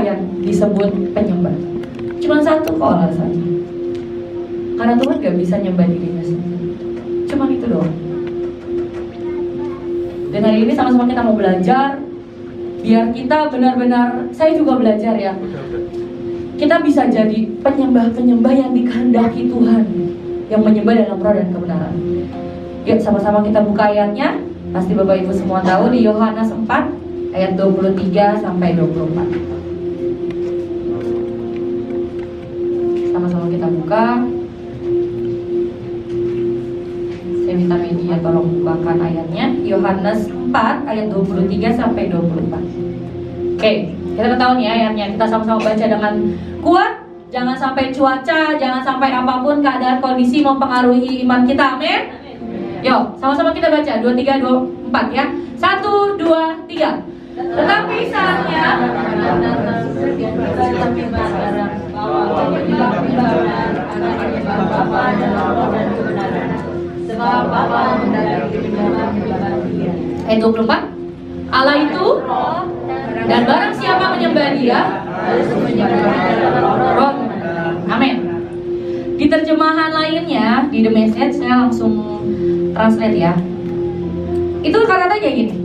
yang disebut penyembah? Cuma satu kok alasannya. Karena Tuhan gak bisa nyembah dirinya sendiri. Cuma itu doang. Dan hari ini sama-sama kita mau belajar, biar kita benar-benar, saya juga belajar ya, kita bisa jadi penyembah-penyembah yang dikehendaki Tuhan, yang menyembah dalam roh dan kebenaran. Yuk sama-sama kita buka ayatnya. Pasti Bapak Ibu semua tahu di Yohanes 4 ayat 23 sampai 24. Sama-sama kita buka. Saya minta media tolong bukakan ayatnya. Yohanes 4 ayat 23 sampai 24. Oke, kita tahu nih ayatnya. Kita sama-sama baca dengan kuat. Jangan sampai cuaca, jangan sampai apapun keadaan kondisi mempengaruhi iman kita. Amin. Yuk, sama-sama kita baca 23 24 ya. 1 2 3. Tetapi saatnya ayat 24. Allah itu dan barang siapa menyembah Dia harus menyembah roh. Amin. Di terjemahan lainnya di The Message saya langsung translate ya. Itu kata-katanya kayak gini.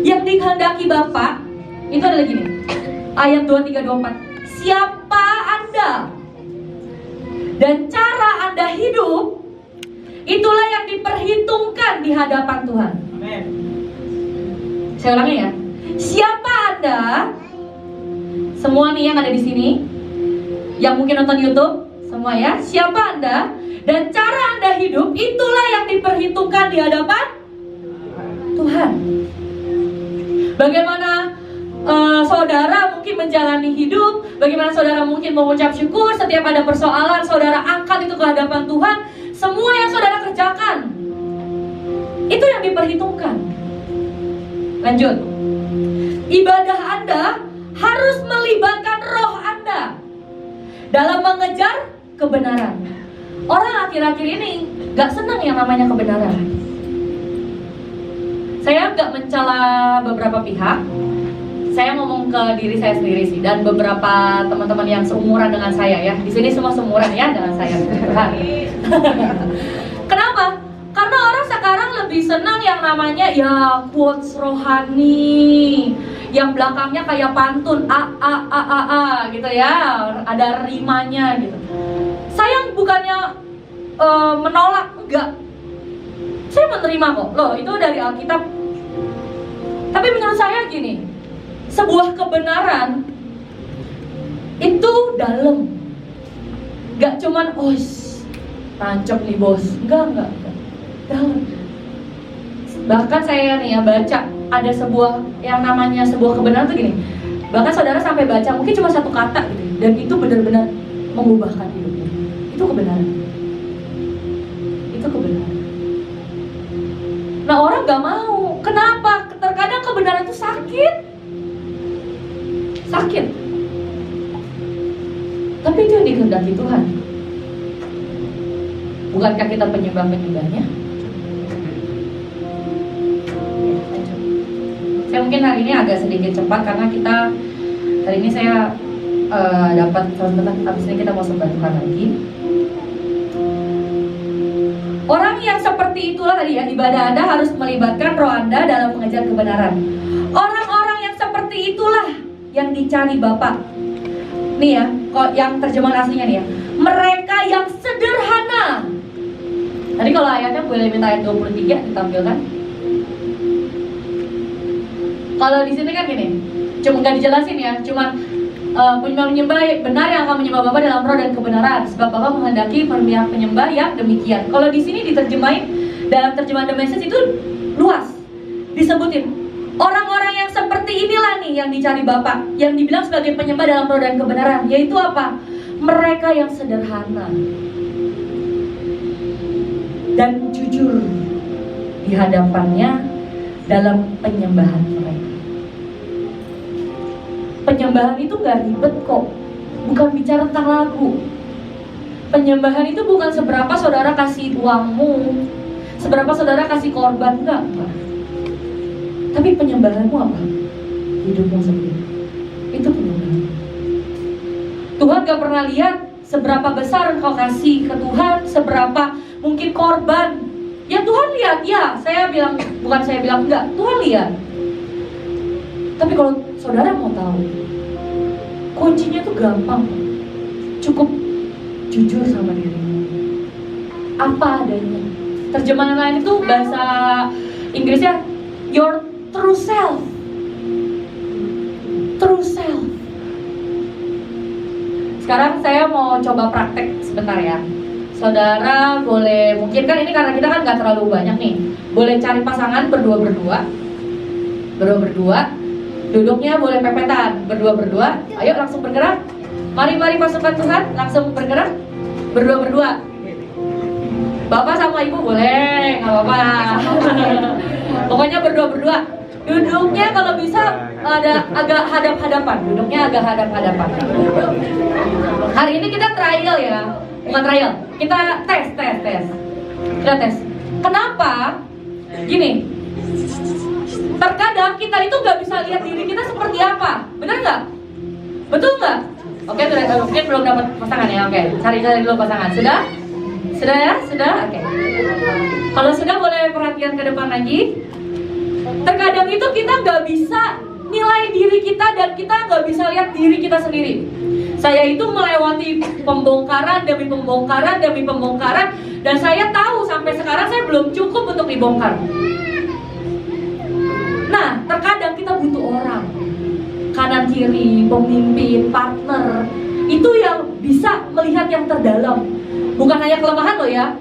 Yang dikehendaki Bapa itu adalah gini. Ayat 23 24. Siapa Anda dan cara Anda hidup, itulah yang diperhitungkan di hadapan Tuhan. Amin. Saya ulangi ya. Siapa Anda? Semua nih yang ada di sini, yang mungkin nonton YouTube, semua ya. Siapa Anda dan cara Anda hidup, itulah yang diperhitungkan di hadapan Tuhan. Bagaimana saudara mungkin menjalani hidup, bagaimana saudara mungkin mengucap syukur setiap ada persoalan, saudara angkat itu ke hadapan Tuhan. Semua yang saudara kerjakan, itu yang diperhitungkan. Lanjut. Ibadah Anda harus melibatkan roh Anda dalam mengejar kebenaran. Orang akhir-akhir ini gak senang yang namanya kebenaran. Saya gak mencela beberapa pihak. Saya ngomong ke diri saya sendiri sih, dan beberapa teman-teman yang seumuran dengan saya ya. Di sini semua seumuran ya dengan saya. Kenapa? Karena orang sekarang lebih senang yang namanya ya quotes rohani, yang belakangnya kayak pantun a gitu ya, ada rimanya gitu. Saya bukannya menolak, enggak. Saya menerima kok, loh itu dari Alkitab. Tapi menurut saya gini, sebuah kebenaran itu dalam, gak cuman tancap nih bos, enggak. Dalam. Bahkan saya nih ya baca ada sebuah yang namanya sebuah kebenaran tuh gini. Bahkan saudara sampai baca mungkin cuma satu kata gitu, dan itu benar-benar mengubahkan hidupnya. Itu kebenaran. Itu kebenaran. Nah orang gak mau. Kenapa? Terkadang kebenaran itu sakit. Sakit. Tapi itu yang dikehendaki Tuhan. Bukankah kita penyembah-penyembahnya? Saya mungkin hari ini agak sedikit cepat karena kita hari ini saya dapat sebentar, habis ini kita mau sembah Tuhan lagi. Orang yang seperti itulah tadi ya, ibadah Anda harus melibatkan roh Anda dalam mengejar kebenaran. Orang-orang yang seperti itulah yang dicari Bapa. Nih ya, kok yang terjemahan aslinya nih ya. Mereka yang sederhana. Tadi kalau ayatnya boleh minta ayat 23 ditampilkan. Kalau di sini kan gini, cuma nggak dijelasin ya, cuma penyembah benar yang akan menyembah Bapa dalam roh dan kebenaran, sebab Bapa menghendaki penyembah yang demikian. Kalau di sini diterjemahin dalam terjemahan The Message itu luas, disebutin orang-orang yang seperti inilah nih yang dicari Bapa, yang dibilang sebagai penyembah dalam roh dan kebenaran, yaitu apa? Mereka yang sederhana dan jujur di hadapannya dalam penyembahan mereka. Penyembahan itu gak ribet kok. Bukan bicara tentang lagu. Penyembahan itu bukan seberapa saudara kasih uangmu, seberapa saudara kasih korban, enggak. Tapi penyembahanmu apa? Hidupmu sendiri. Itu penyembahan. Tuhan gak pernah lihat seberapa besar engkau kasih ke Tuhan, seberapa mungkin korban. Ya Tuhan lihat, ya bukan saya bilang enggak, Tuhan lihat. Tapi kalau saudara mau tahu, kuncinya tuh gampang. Cukup jujur sama dirimu, apa adanya. Terjemahan lain itu bahasa Inggrisnya your true self. True self. Sekarang saya mau coba praktek sebentar ya. Saudara boleh, mungkin kan ini karena kita kan gak terlalu banyak nih, boleh cari pasangan berdua-berdua. Duduknya boleh pepetan, berdua-berdua. Ayo langsung bergerak. Mari pasukan Tuhan, langsung bergerak. Berdua-berdua. Bapak sama ibu boleh, gak apa-apa. Pokoknya berdua-berdua. Duduknya kalau bisa ada agak hadap-hadapan. Hari ini kita trial ya. Bukan trial, kita tes. Kita tes. Kenapa? Gini, terkadang kita itu gak bisa lihat diri kita seperti apa. Benar gak? Betul gak? Oke, mungkin belum dapat pasangan ya. Oke, cari dulu pasangan. Sudah? Sudah? Oke. Kalau sudah boleh perhatian ke depan lagi. Terkadang itu kita gak bisa nilai diri kita dan kita gak bisa lihat diri kita sendiri. Saya itu melewati pembongkaran demi pembongkaran dan saya tahu sampai sekarang saya belum cukup untuk dibongkar. Nah, terkadang kita butuh orang, kanan kiri, pemimpin, partner, itu yang bisa melihat yang terdalam. Bukan hanya kelemahan loh ya,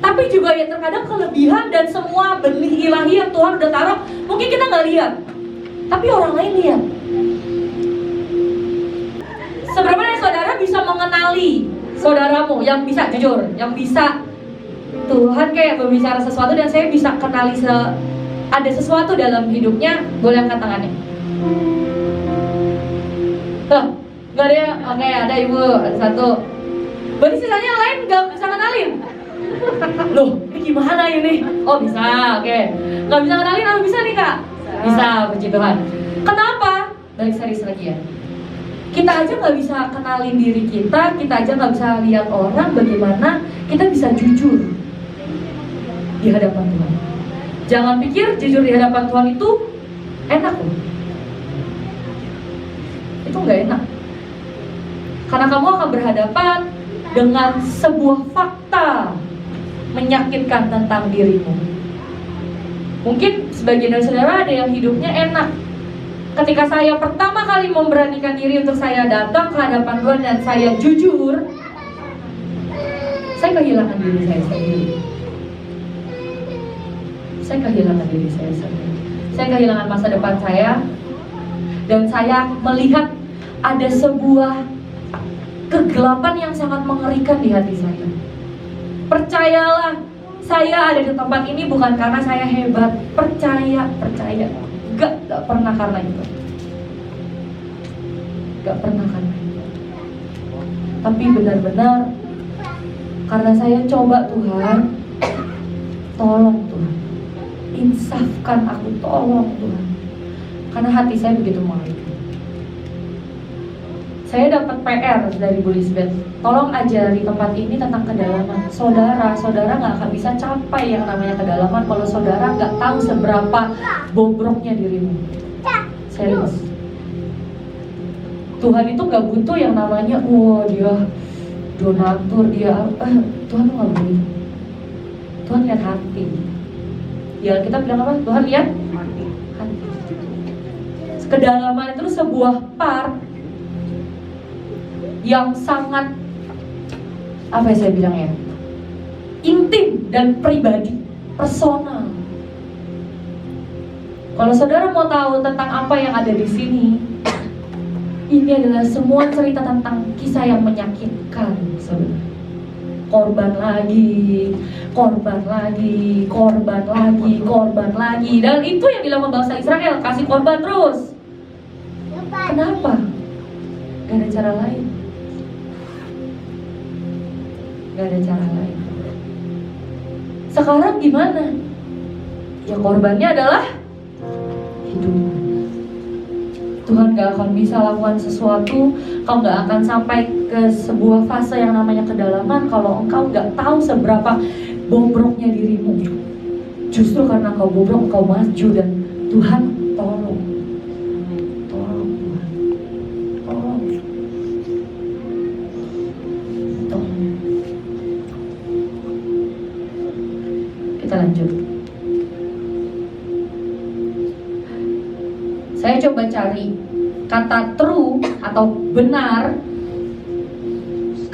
tapi juga ya terkadang kelebihan dan semua benih ilahi yang Tuhan udah taruh. Mungkin kita nggak lihat, tapi orang lain lihat. Seberapa banyak saudara bisa mengenali saudaramu yang bisa jujur, yang bisa Tuhan kayak berbicara sesuatu dan saya bisa kenali ada sesuatu dalam hidupnya. Boleh angkat tangannya. Tuh, nggak ada ya? Oke, ada ibu, ada satu. Berarti sisanya yang lain nggak bisa kenalin. Loh, ini gimana ini? Oh bisa, oke. Nggak bisa kenalin, apa bisa nih kak? Bisa, puji Tuhan. Kenapa? Balik serius lagi ya. Kita aja nggak bisa kenalin diri kita aja nggak bisa lihat orang, bagaimana kita bisa jujur di hadapan Tuhan. Jangan pikir jujur di hadapan Tuhan itu enak loh. Itu nggak enak. Karena kamu akan berhadapan dengan sebuah fakta menyakitkan tentang dirimu. Mungkin sebagian dari saudara ada yang hidupnya enak. Ketika saya pertama kali memberanikan diri untuk saya datang ke hadapan Tuhan dan saya jujur, saya kehilangan diri saya sendiri. Saya kehilangan masa depan saya. Dan saya melihat ada sebuah kegelapan yang sangat mengerikan di hati saya. Percayalah, saya ada di tempat ini bukan karena saya hebat. Percaya. Gak pernah karena itu. Tapi benar-benar karena saya coba Tuhan, tolong Tuhan, insafkan aku, tolong Tuhan. Karena hati saya begitu mengerikan. Saya dapat PR dari Bu Lisbeth, tolong ajari tempat ini tentang kedalaman. Saudara gak akan bisa capai yang namanya kedalaman kalau saudara gak tahu seberapa bobroknya dirimu. Serius. Tuhan itu gak butuh yang namanya, dia donatur, Tuhan tuh gak butuh. Tuhan lihat hati. Ya kita bilang apa? Tuhan lihat hati. Kedalaman itu sebuah part yang sangat, apa ya saya bilang ya, intim dan pribadi, personal. Kalau saudara mau tahu tentang apa yang ada di sini, ini adalah semua cerita tentang kisah yang menyakitkan, saudara. Korban lagi, dan itu yang dilakukan bangsa Israel, kasih korban terus. Kenapa? Gak ada cara lain. Sekarang gimana? Ya korbannya adalah hidup. Tuhan gak akan bisa lakukan sesuatu, kau gak akan sampai ke sebuah fase yang namanya kedalaman kalau engkau gak tahu seberapa bobroknya dirimu. Justru karena kau bobrok, kau maju, dan Tuhan tolong. Tolong Tuhan, tolong. Tolong. Kita lanjut. Saya coba cari kata true atau benar,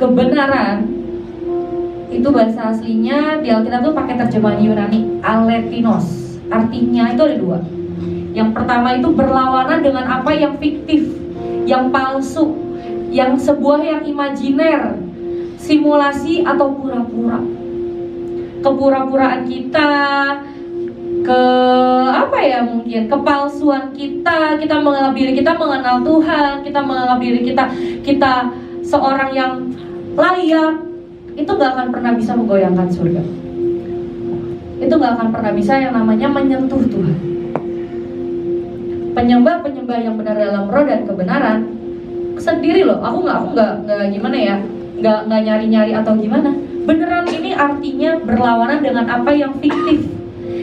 kebenaran. Itu bahasa aslinya di Alkitab tuh pakai terjemahan Yunani, aletinos. Artinya itu ada dua. Yang pertama itu berlawanan dengan apa yang fiktif, yang palsu, yang sebuah yang imajiner, simulasi atau pura-pura. Kepura-puraan kita, mungkin kepalsuan kita menganggap diri kita mengenal Tuhan, kita menganggap diri kita seorang yang layak, itu gak akan pernah bisa menggoyangkan surga. Itu gak akan pernah bisa yang namanya menyentuh Tuhan. Penyembah yang benar dalam roh dan kebenaran sendiri loh. Aku nggak gimana ya, nggak nyari atau gimana. Beneran ini artinya berlawanan dengan apa yang fiktif,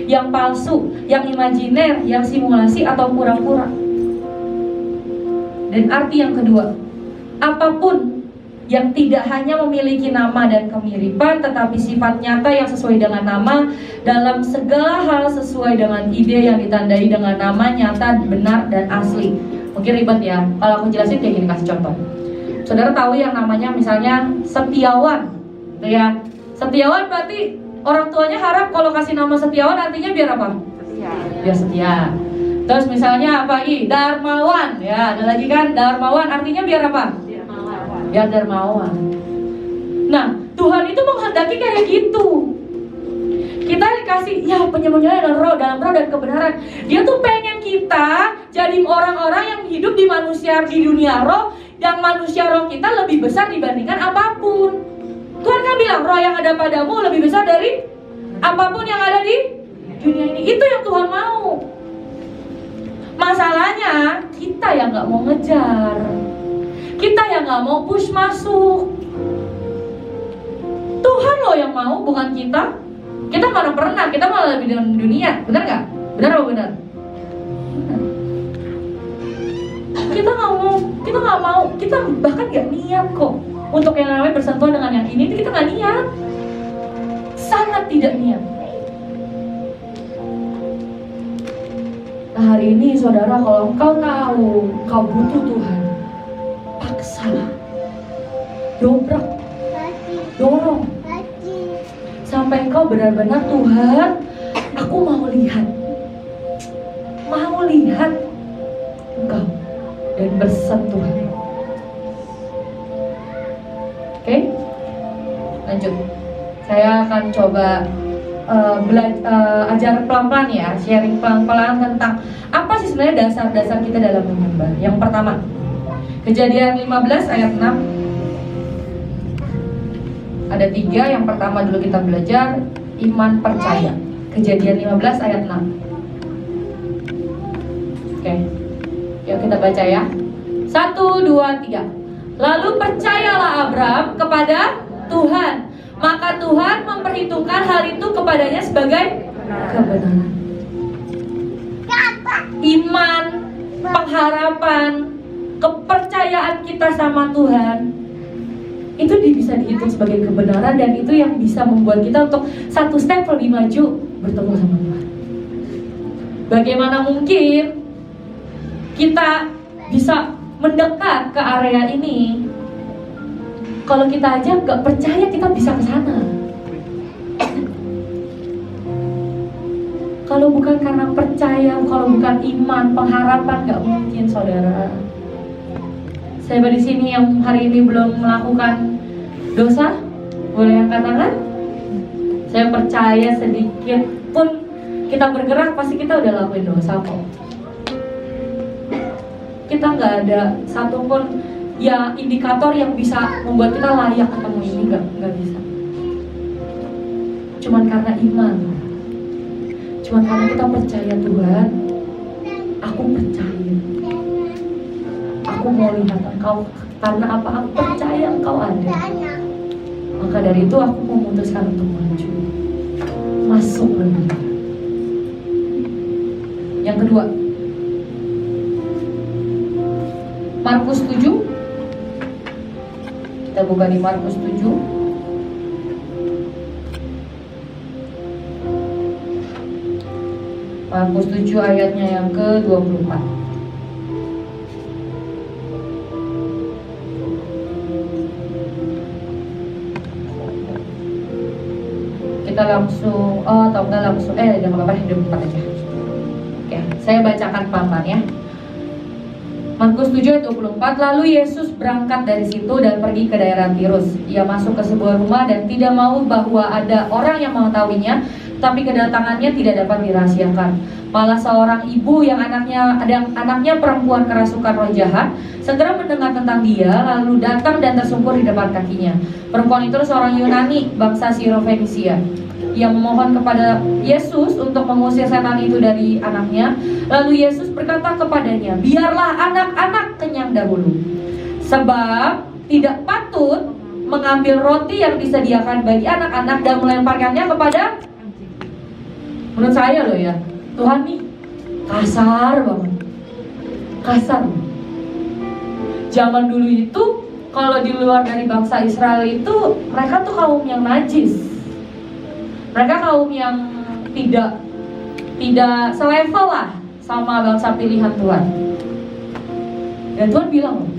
yang palsu, yang imajiner, yang simulasi atau pura-pura. Dan arti yang kedua, apapun yang tidak hanya memiliki nama dan kemiripan, tetapi sifat nyata yang sesuai dengan nama, dalam segala hal sesuai dengan ide yang ditandai dengan nama nyata, benar, dan asli. Mungkin ribet ya, kalau aku jelasin kayak gini, kasih contoh. Saudara tahu yang namanya misalnya Setiawan, gitu ya. Setiawan berarti orang tuanya harap kalau kasih nama Setiawan artinya biar apa? Setia. Biar setia. Terus misalnya apa lagi? Darmawan, ya ada lagi kan? Darmawan artinya biar apa? Biar dermawan. Nah, Tuhan itu menghendaki kayak gitu. Kita dikasih penyembahnya dalam roh dan kebenaran. Dia tuh pengen kita jadi orang-orang yang hidup di dunia roh, yang manusia roh kita lebih besar dibandingkan apapun. Tuhan kan bilang roh yang ada padamu lebih besar dari apapun yang ada di dunia ini. Itu yang Tuhan mau. Masalahnya kita yang gak mau ngejar, kita yang gak mau push masuk. Tuhan loh yang mau, bukan kita. Kita mana pernah, kita malah lebih dengan dunia. Benar gak? Benar apa benar? Benar. Kita gak mau, kita bahkan gak niat kok untuk yang namanya bersentuhan dengan yang ini. Kita gak niat, sangat tidak niat. Nah hari ini saudara, kalau engkau tahu kau butuh Tuhan, paksa, dobrak, dorong, sampai engkau benar-benar, Tuhan, aku mau lihat engkau dan bersentuhan. Oke? Lanjut. Saya akan coba ajar pelan-pelan ya, sharing pelan-pelan tentang apa sih sebenarnya dasar-dasar kita dalam menyembah. Yang pertama, Kejadian 15 ayat 6. Ada 3, yang pertama dulu kita belajar iman percaya. Kejadian 15 ayat 6. Oke, yuk kita baca ya. 1, 2, 3. Lalu percayalah Abram kepada Tuhan, maka Tuhan memperhitungkan hal itu kepadanya sebagai kebenaran. Iman, pengharapan, kepercayaan kita sama Tuhan itu bisa dihitung sebagai kebenaran, dan itu yang bisa membuat kita untuk satu step lebih maju bertemu sama Tuhan. Bagaimana mungkin kita bisa mendekat ke area ini kalau kita aja gak percaya kita bisa ke sana? Kalau bukan karena percaya, kalau bukan iman, pengharapan, gak mungkin saudara. Saya di sini yang hari ini belum melakukan dosa, boleh angkat tangan? Saya percaya sedikit pun kita bergerak pasti kita udah lakuin dosa kok. Kita nggak ada satupun ya indikator yang bisa membuat kita layak ketemu ini, nggak bisa. Cuman karena iman, cuman karena kita percaya Tuhan, aku percaya. melihat engkau. Karena apa? Aku percaya engkau ada. Maka dari itu aku memutuskan untuk maju, masuk lebih. Yang kedua, Markus 7. Kita buka di Markus 7. Markus 7 ayatnya yang ke-24. Kita langsung, atau enggak langsung, jangan apa-apa, 24 aja. Oke, saya bacakan pelan-pelan ya. Markus 7 ayat 24. Lalu Yesus berangkat dari situ dan pergi ke daerah Tirus. Ia masuk ke sebuah rumah dan tidak mau bahwa ada orang yang mengetahuinya, tapi kedatangannya tidak dapat dirahasiakan. Malah seorang ibu yang anaknya perempuan kerasukan roh jahat segera mendengar tentang dia, lalu datang dan tersungkur di depan kakinya. Perempuan itu seorang Yunani bangsa Sirofenisia. Ia memohon kepada Yesus untuk mengusir setan itu dari anaknya. Lalu Yesus berkata kepadanya, biarlah anak-anak kenyang dahulu, sebab tidak patut mengambil roti yang disediakan bagi anak-anak dan melemparkannya kepada. Menurut saya loh ya, Tuhan nih kasar banget. Kasar. Zaman dulu itu kalau di luar dari bangsa Israel itu, mereka tuh kaum yang najis. Mereka kaum yang tidak selevel lah sama bangsa pilihan Tuhan. Dan Tuhan bilang loh,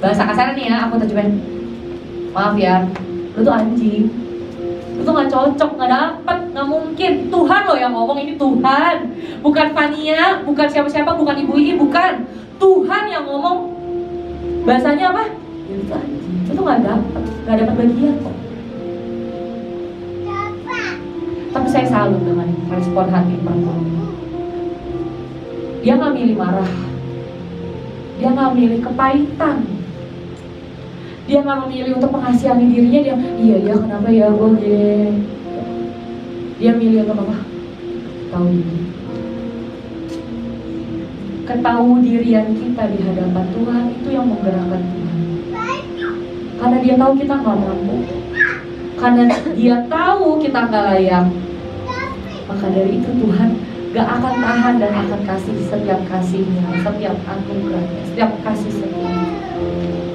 bahasa kasarnya nih ya, aku terjemahin, maaf ya, lu tuh anjing, lu tuh gak cocok, gak dapet, gak mungkin. Tuhan loh yang ngomong, ini Tuhan, bukan Fania, bukan siapa-siapa, bukan ibu ini, bukan. Tuhan yang ngomong. Bahasanya apa? Ya itu anjing, lu tuh gak dapet bagian kok. Tapi saya salut dengan respon hati perempuan. Dia gak milih marah, dia gak milih kepahitan, dia gak memilih untuk mengasihani dirinya. Dia, iya kenapa ya gue gini. Dia milih untuk apa? Tahu diri. Ketahuidirian kita di hadapan Tuhan itu yang menggerakkan Tuhan. Karena dia tahu kita gak mampu, karena dia tahu kita gak layak. Maka dari itu Tuhan gak akan tahan dan akan kasih setiap kasihnya, setiap anugerahnya, setiap kasih setia.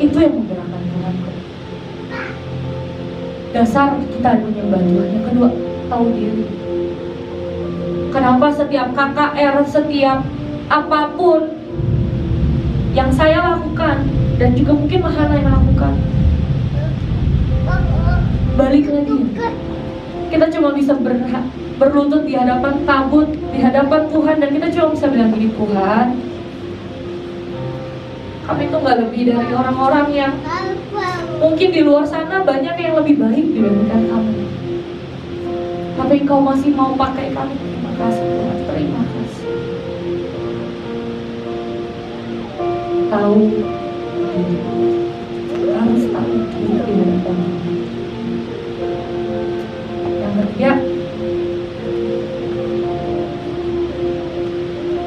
Itu yang menggerakkan Tuhan. Dasar kita menyembah Tuhan. Yang kedua, tahu diri. Kenapa setiap KKR, setiap apapun yang saya lakukan, dan juga mungkin Mahana yang lakukan, balik lagi, kita cuma bisa berlutut di hadapan tabut, di hadapan Tuhan, dan kita cuma bisa bilang gini, Tuhan, kami tuh gak lebih dari orang-orang yang mungkin di luar sana banyak yang lebih baik dibandingkan kami, tapi Engkau masih mau pakai kami. Terima kasih Tuhan, terima kasih. Tahu diri, harus tahu diri di hadapan Tuhan. Yang ketiga,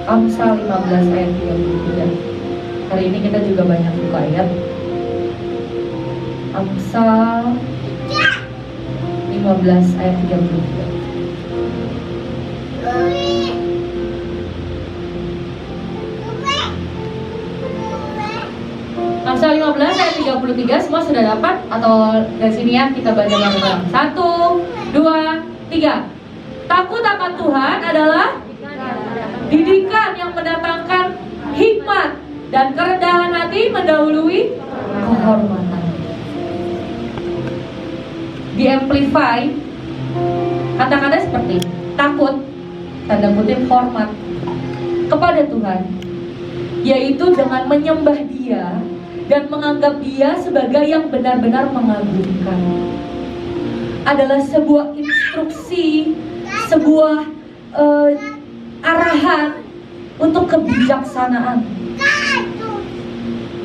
Amsal 15 ayat 33. Hari ini kita juga banyak buka ayat. Amsal 15 ayat 33. Amsal 15 ayat 33. Semua sudah dapat? Atau dari sini ya kita baca bareng-bareng. 1, 2, 3. Takut akan Tuhan adalah didikan yang mendatangkan hikmat, dan kerendahan hati mendahului kehormatan. Di Amplify, kata-kata seperti takut, tanda kutip hormat kepada Tuhan, yaitu dengan menyembah Dia dan menganggap Dia sebagai yang benar-benar mengagumkan. Adalah sebuah instruksi, sebuah arahan untuk kebijaksanaan.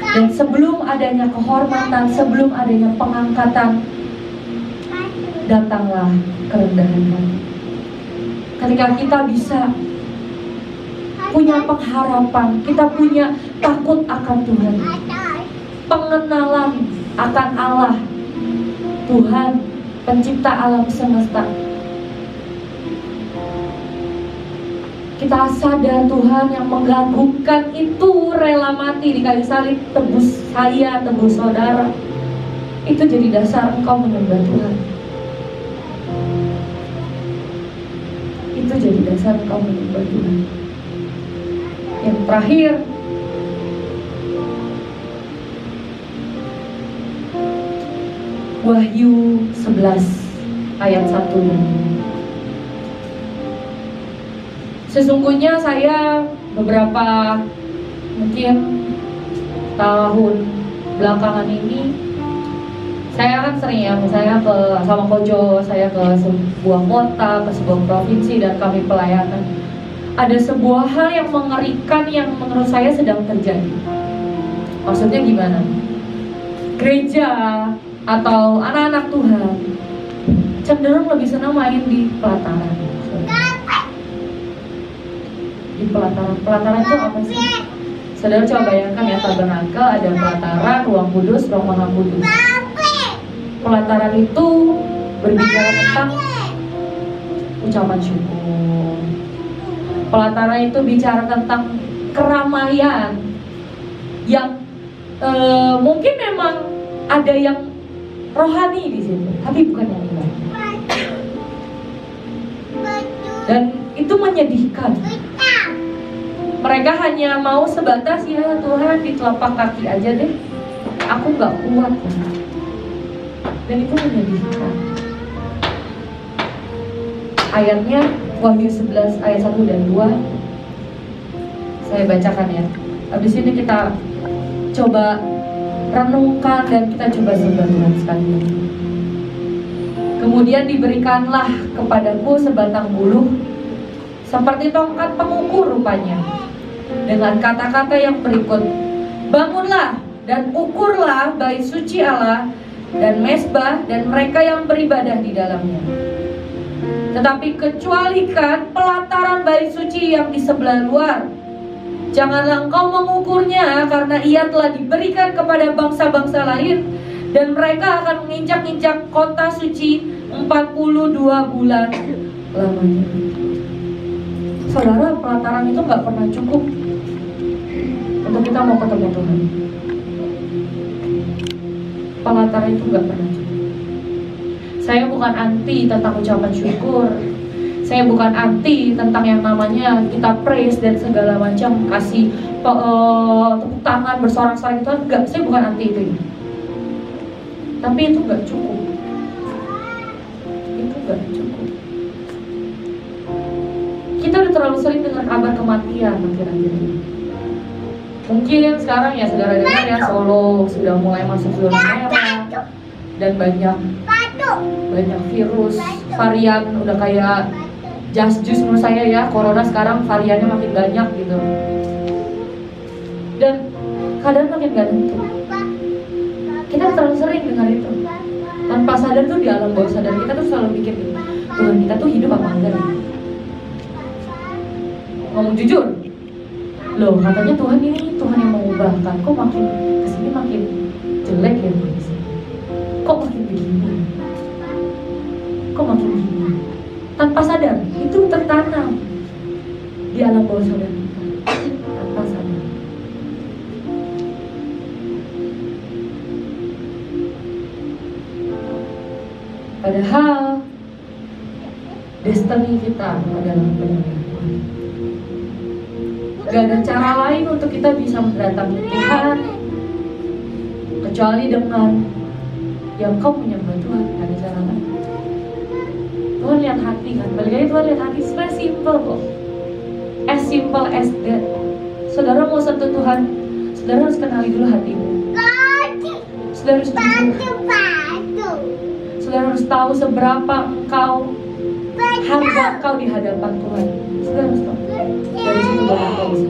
Dan sebelum adanya kehormatan, sebelum adanya pengangkatan, datanglah kerendahan hati. Ketika kita bisa punya pengharapan, kita punya takut akan Tuhan, pengenalan akan Allah, Tuhan pencipta alam semesta. Kita sadar Tuhan yang mengagumkan itu rela mati di kayu salib, tebus saya, tebus saudara. Itu jadi dasar engkau menyembah Tuhan. Itu jadi dasar engkau menyembah Tuhan. Yang terakhir, Wahyu 11 ayat 1 dan 2. Sesungguhnya saya beberapa mungkin tahun belakangan ini, saya kan sering ya, misalnya sama Kojo, saya ke sebuah kota, ke sebuah provinsi dan kami pelayanan. Ada sebuah hal yang mengerikan yang menurut saya sedang terjadi. Maksudnya gimana? Gereja atau anak-anak Tuhan cenderung lebih senang main di pelataran. Di pelataran itu apa sih? Saudara coba bayangkan ya, tabernakel ada pelataran, ruang kudus, ruang maha kudus. Pelataran itu berbicara tentang ucapan syukur. Pelataran itu bicara tentang keramaian yang mungkin memang ada yang rohani di situ, tapi bukan yang ibadah. Dan itu menyedihkan. Mereka hanya mau sebatas, ya Tuhan di telapak kaki aja deh, aku gak kuat ya. Dan itu menyedihkan. Ayatnya Wahyu 11 ayat 1 dan 2 saya bacakan ya. Habis ini kita coba renungkan dan kita coba sembah Tuhan sekalian. Kemudian diberikanlah kepadaku sebatang buluh seperti tongkat pengukur rupanya, dengan kata-kata yang berikut: bangunlah dan ukurlah bait suci Allah dan mezbah dan mereka yang beribadah di dalamnya. Tetapi kecualikan pelataran bait suci yang di sebelah luar. Janganlah engkau mengukurnya, karena ia telah diberikan kepada bangsa-bangsa lain, dan mereka akan menginjak-injak kota suci 42 bulan lamanya. Saudara, pelataran itu gak pernah cukup untuk kita mau ketemu Tuhan. Pelataran itu gak pernah cukup. Saya bukan anti tentang ucapan syukur. Saya bukan anti tentang yang namanya kita praise dan segala macam, kasih tepuk tangan bersorak-sorak itu, enggak. Saya bukan anti itu. Tapi itu gak cukup. Itu gak cukup. Kita udah terlalu sering dengar kabar kematian akhir-akhir ini. Mungkin sekarang ya saudara dengar ya, Solo sudah mulai masuk zona merah dan banyak virus, varian udah kayak just menurut saya ya, corona sekarang variannya makin banyak gitu. Dan keadaan makin gak tentu. Kita terlalu sering dengar itu. Tanpa sadar tuh di alam bawah sadar kita tuh selalu pikir gitu, Tuhan kita tuh hidup apa enggak nih? Ngomong jujur, loh katanya Tuhan ini Tuhan yang mengubahkan, kok makin kesini makin jelek ya kondisi? Kok makin begini? Kok makin begini? Tanpa sadar, itu tertanam di alam bawah sadar kita. Tanpa sadar. Padahal destiny kita adalah benar. Gak ada cara lain untuk kita bisa mendatangi Tuhan kecuali dengan yang kau menyembah Tuhan. Gak ada cara lain. Tuhan lihat hati kan, balik lagi Tuhan lihat hati. Sebenarnya simple kok, as simple as that. Saudara mau sentuh Tuhan, saudara harus kenali dulu hatimu. Saudara harus jujur. Saudara harus tahu seberapa engkau harga kau di hadapan Tuhan. Saudara harus tahu. Dari situ baru kau bisa.